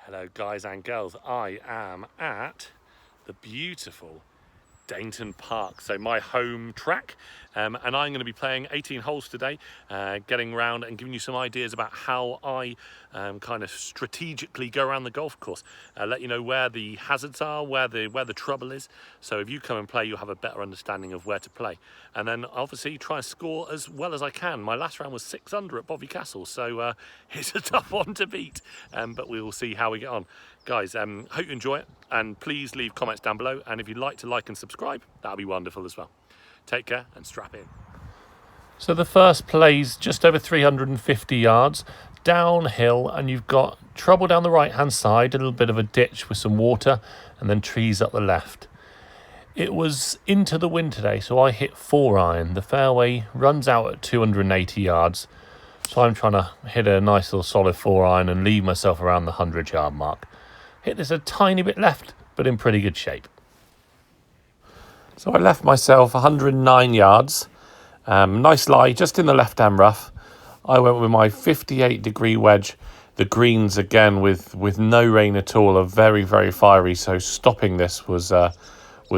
Hello guys and girls, I am at the beautiful Dainton Park, so my home track, and I'm going to be playing 18 holes today, getting around and giving you some ideas about how I kind of strategically go around the golf course, let you know where the hazards are, where the trouble is, so if you come and play you'll have a better understanding of where to play, and then obviously try and score as well as I can. My last round was 6 under at Bovey Castle, so it's a tough one to beat, but we will see how we get on. Guys, hope you enjoy it, and please leave comments down below, and if you'd like to like and subscribe, that'll be wonderful as well. Take care and strap in. So the first play's just over 350 yards downhill, and you've got trouble down the right hand side, a little bit of a ditch with some water, and then trees up the left. It was into the wind today, so I hit 4-iron. The fairway runs out at 280 yards, so I'm trying to hit a nice little solid 4-iron and leave myself around the 100-yard mark. Hit this a tiny bit left, but in pretty good shape. So I left myself 109 yards. Nice lie, just in the left-hand rough. I went with my 58-degree wedge. The greens, again, with no rain at all, are very, very fiery, so stopping this was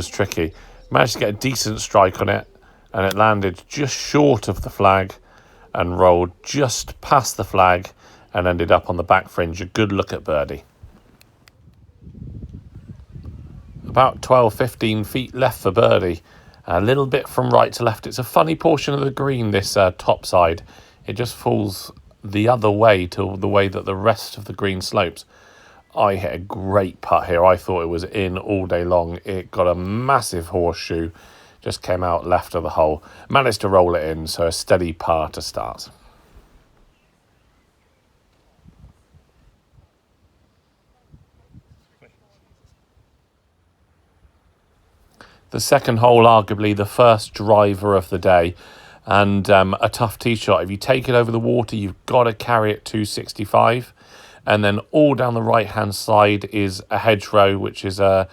tricky. Managed to get a decent strike on it, and it landed just short of the flag and rolled just past the flag and ended up on the back fringe. A good look at birdie. About 12-15 feet left for birdie, a little bit from right to left. It's a funny portion of the green, this top side. It just falls the other way to the way that the rest of the green slopes. I hit a great putt here. I thought it was in all day long. It got a massive horseshoe, just came out left of the hole. Managed to roll it in, so a steady par to start. The second hole, arguably the first driver of the day, and a tough tee shot. If you take it over the water, you've got to carry it 265, and then all down the right-hand side is a hedgerow, which is a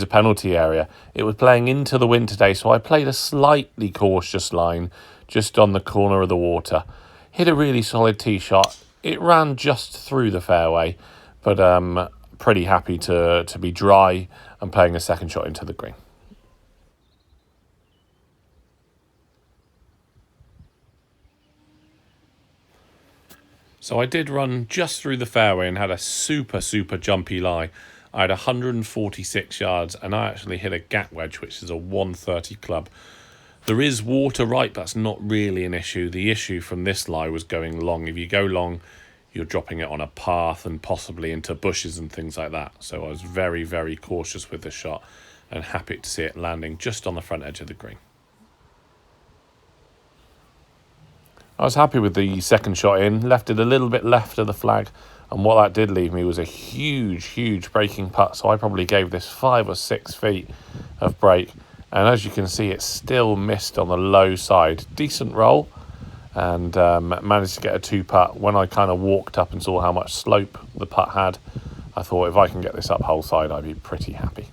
penalty area. It was playing into the wind today, so I played a slightly cautious line just on the corner of the water. Hit a really solid tee shot. It ran just through the fairway, but pretty happy to be dry and playing a second shot into the green. So I did run just through the fairway and had a super jumpy lie. I had 146 yards, and I actually hit a gap wedge, which is a 130 club. There is water right, but that's not really an issue. The issue from this lie was going long. If you go long, you're dropping it on a path and possibly into bushes and things like that. So I was very cautious with the shot and happy to see it landing just on the front edge of the green. I was happy with the second shot in, left it a little bit left of the flag, and what that did leave me was a huge breaking putt, so I probably gave this 5 or 6 feet of break, and as you can see, it still missed on the low side. Decent roll, and managed to get a 2-putt. When I kind of walked up and saw how much slope the putt had, I thought if I can get this up whole side, I'd be pretty happy.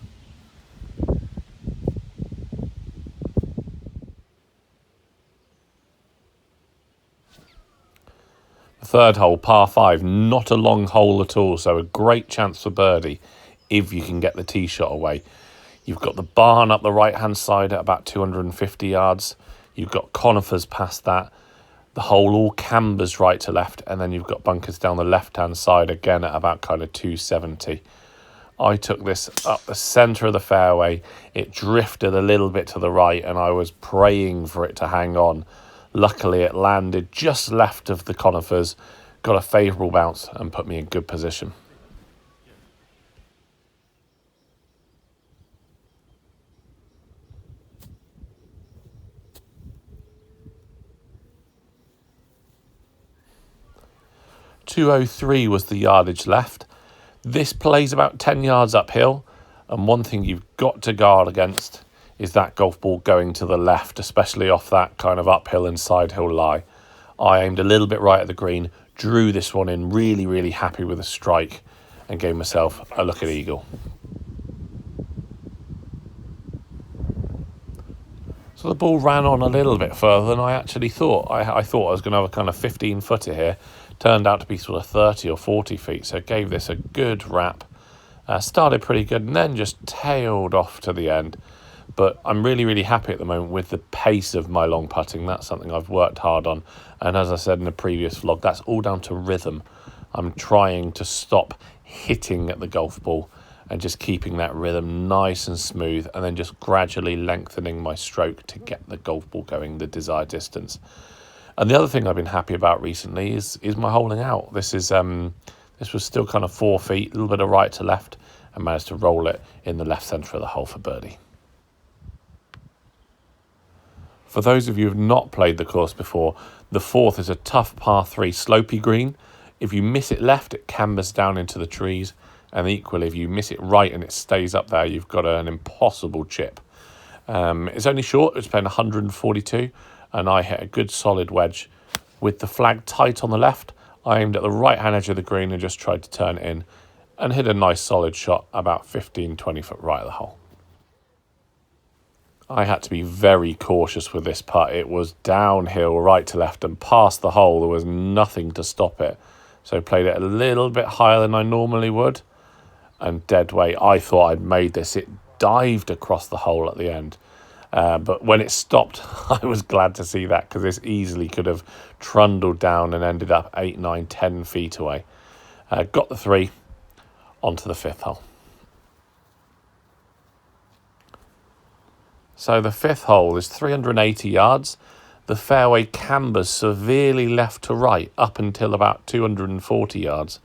Third hole, par 5, not a long hole at all, so a great chance for birdie if you can get the tee shot away. You've got the barn up the right-hand side at about 250 yards. You've got conifers past that. The hole all cambers right to left, and then you've got bunkers down the left-hand side again at about kind of 270. I took this up the centre of the fairway. It drifted a little bit to the right, and I was praying for it to hang on. Luckily, it landed just left of the conifers, got a favourable bounce and put me in good position. .203 was the yardage left. This plays about 10 yards uphill, and one thing you've got to guard against is that golf ball going to the left, especially off that kind of uphill and side hill lie. I aimed a little bit right at the green, drew this one in, really happy with the strike, and gave myself a look at eagle. So the ball ran on a little bit further than I actually thought. I thought I was going to have a kind of 15-footer here. turned out to be sort of 30 or 40 feet. So gave this a good wrap. Started pretty good and then just tailed off to the end. But I'm really, really happy at the moment with the pace of my long putting. That's something I've worked hard on. And as I said in a previous vlog, that's all down to rhythm. I'm trying to stop hitting at the golf ball and just keeping that rhythm nice and smooth, and then just gradually lengthening my stroke to get the golf ball going the desired distance. And the other thing I've been happy about recently is my holing out. This was still kind of 4 feet, a little bit of right to left, and managed to roll it in the left centre of the hole for birdie. For those of you who have not played the course before, the 4th is a tough par 3 slopey green. If you miss it left, it cambers down into the trees. And equally, if you miss it right and it stays up there, you've got an impossible chip. It's only short. It's playing 142. And I hit a good solid wedge. With the flag tight on the left, I aimed at the right-hand edge of the green and just tried to turn it in. And hit a nice solid shot about 15, 20 foot right of the hole. I had to be very cautious with this putt. It was downhill, right to left, and past the hole. There was nothing to stop it. So played it a little bit higher than I normally would. And dead weight, I thought I'd made this. It dived across the hole at the end. But when it stopped, I was glad to see that, because this easily could have trundled down and ended up 8, 9, 10 feet away. Got the 3 onto the 5th hole. So the 5th hole is 380 yards. The fairway cambers severely left to right up until about 240 yards.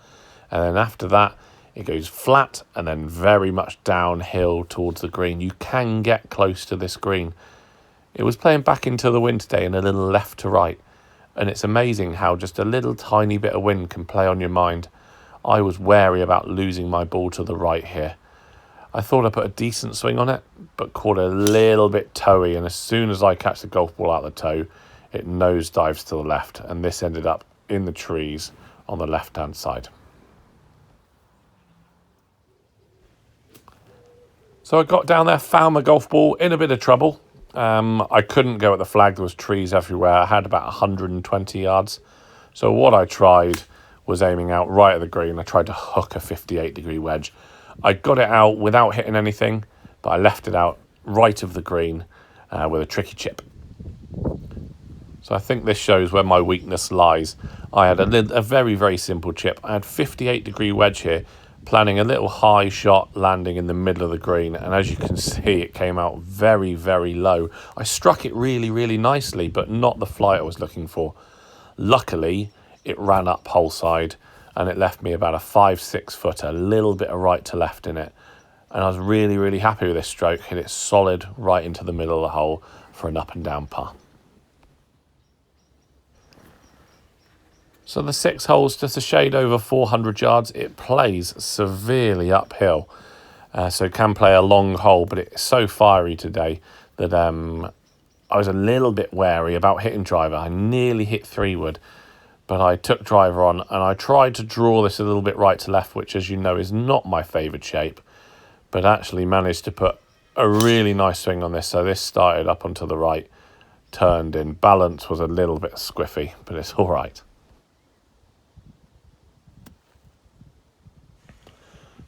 And then after that, it goes flat and then very much downhill towards the green. You can get close to this green. It was playing back into the wind today and a little left to right. And it's amazing how just a little tiny bit of wind can play on your mind. I was wary about losing my ball to the right here. I thought I put a decent swing on it, but caught a little bit toey, and as soon as I catch the golf ball out of the toe, it nosedives to the left, and this ended up in the trees on the left-hand side. So I got down there, found my golf ball, in a bit of trouble. I couldn't go at the flag, there was trees everywhere. I had about 120 yards. So what I tried was aiming out right at the green. I tried to hook a 58-degree wedge. I got it out without hitting anything, but I left it out right of the green with a tricky chip. So I think this shows where my weakness lies. I had a very, very simple chip. I had 58-degree wedge here, planning a little high shot, landing in the middle of the green. And as you can see, it came out very, very low. I struck it really, really nicely, but not the flight I was looking for. Luckily, it ran up hole side, and it left me about a 5-6 footer, a little bit of right to left in it. And I was really, really happy with this stroke. Hit it solid right into the middle of the hole for an up and down par. So the 6 hole's just a shade over 400 yards. It plays severely uphill. So it can play a long hole, but it's so fiery today that I was a little bit wary about hitting driver. I nearly hit 3-wood. But I took driver on and I tried to draw this a little bit right to left, which, as you know, is not my favoured shape, but actually managed to put a really nice swing on this. So this started up onto the right, turned in. Balance was a little bit squiffy, but it's all right.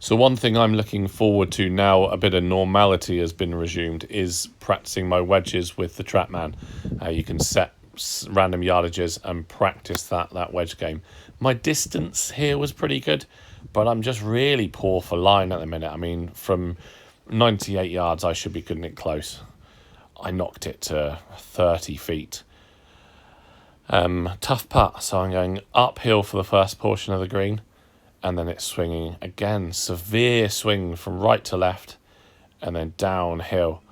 So one thing I'm looking forward to now a bit of normality has been resumed is practicing my wedges with the TrackMan. You can set random yardages and practice that wedge game. My distance here was pretty good, but I'm just really poor for line at the minute. I mean, from 98 yards, I should be good and it close. I knocked it to 30 feet. Tough putt, so I'm going uphill for the first portion of the green, and then it's swinging again. Severe swing from right to left, and then downhill.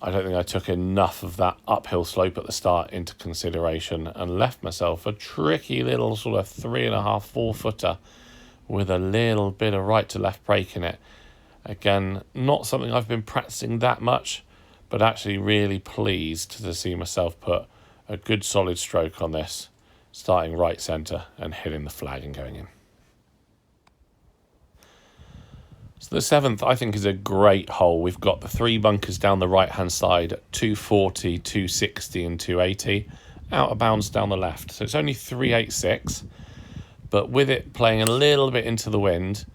I don't think I took enough of that uphill slope at the start into consideration and left myself a tricky little sort of 3.5, 4 footer with a little bit of right to left break in it. Again, not something I've been practicing that much, but actually really pleased to see myself put a good solid stroke on this, starting right centre and hitting the flag and going in. So the 7th, I think, is a great hole. We've got the 3 bunkers down the right-hand side at 240, 260 and 280. Out of bounds down the left. So it's only 386. but with it playing a little bit into the wind,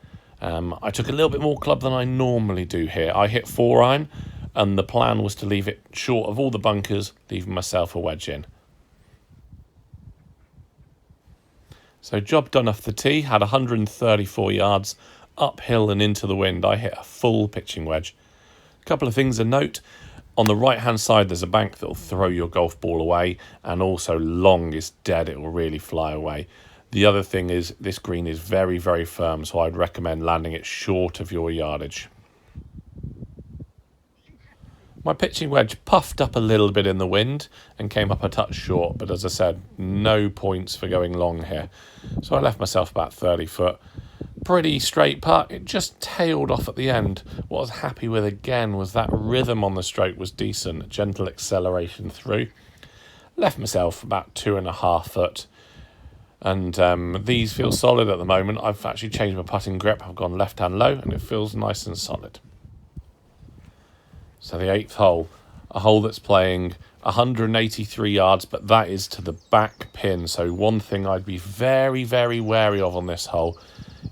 I took a little bit more club than I normally do here. I hit 4-iron, and the plan was to leave it short of all the bunkers, leaving myself a wedge in. So job done off the tee, had 134 yards, uphill and into the wind. I hit a full pitching wedge. A couple of things to note. On the right-hand side, there's a bank that will throw your golf ball away, and also long is dead. It will really fly away. The other thing is this green is very, very firm, so I'd recommend landing it short of your yardage. My pitching wedge puffed up a little bit in the wind and came up a touch short, but as I said, no points for going long here. So I left myself about 30 foot. Pretty straight putt. It just tailed off at the end. What I was happy with again was that rhythm on the stroke was decent, gentle acceleration through. Left myself about 2.5 foot. And these feel solid at the moment. I've actually changed my putting grip. I've gone left hand low and it feels nice and solid. So the 8th hole, a hole that's playing 183 yards, but that is to the back pin. So one thing I'd be very, very wary of on this hole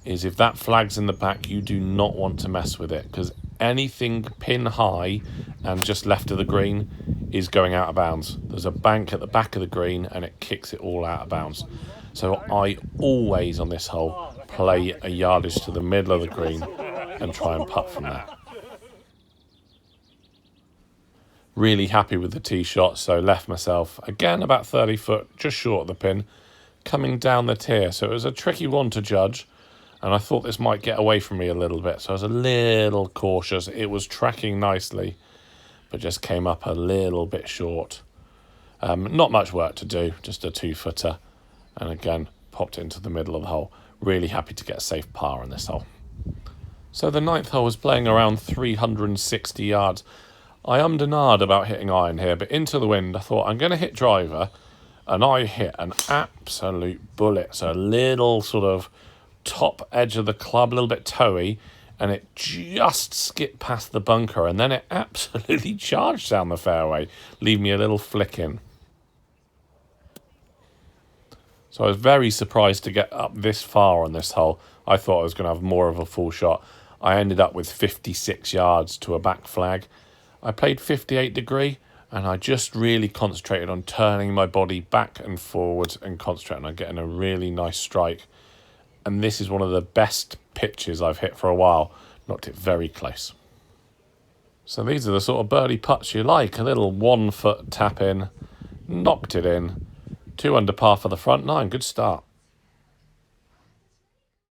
is if that flag's in the back, you do not want to mess with it, because anything pin high and just left of the green is going out of bounds. There's a bank at the back of the green and it kicks it all out of bounds. So I always on this hole play a yardage to the middle of the green and try and putt from there. Really happy with the tee shot, so left myself again about 30 foot, just short of the pin, coming down the tier. So it was a tricky one to judge, and I thought this might get away from me a little bit, so I was a little cautious. It was tracking nicely, but just came up a little bit short. Not much work to do, just a 2-footer, and again popped it into the middle of the hole. Really happy to get a safe par on this hole. So the 9th hole was playing around 360 yards. I ummed and ahed about hitting iron here, but into the wind, I thought I'm going to hit driver, and I hit an absolute bullet. So a little sort of top edge of the club, a little bit toey, and it just skipped past the bunker, and then it absolutely charged down the fairway, leaving me a little flick in. So I was very surprised to get up this far on this hole. I thought I was going to have more of a full shot. I ended up with 56 yards to a back flag. I played 58 degree, and I just really concentrated on turning my body back and forwards and concentrating on getting a really nice strike. And this is one of the best pitches I've hit for a while. Knocked it very close. So these are the sort of birdie putts you like. A little 1-foot tap in, knocked it in, 2 under par for the front 9. Good start.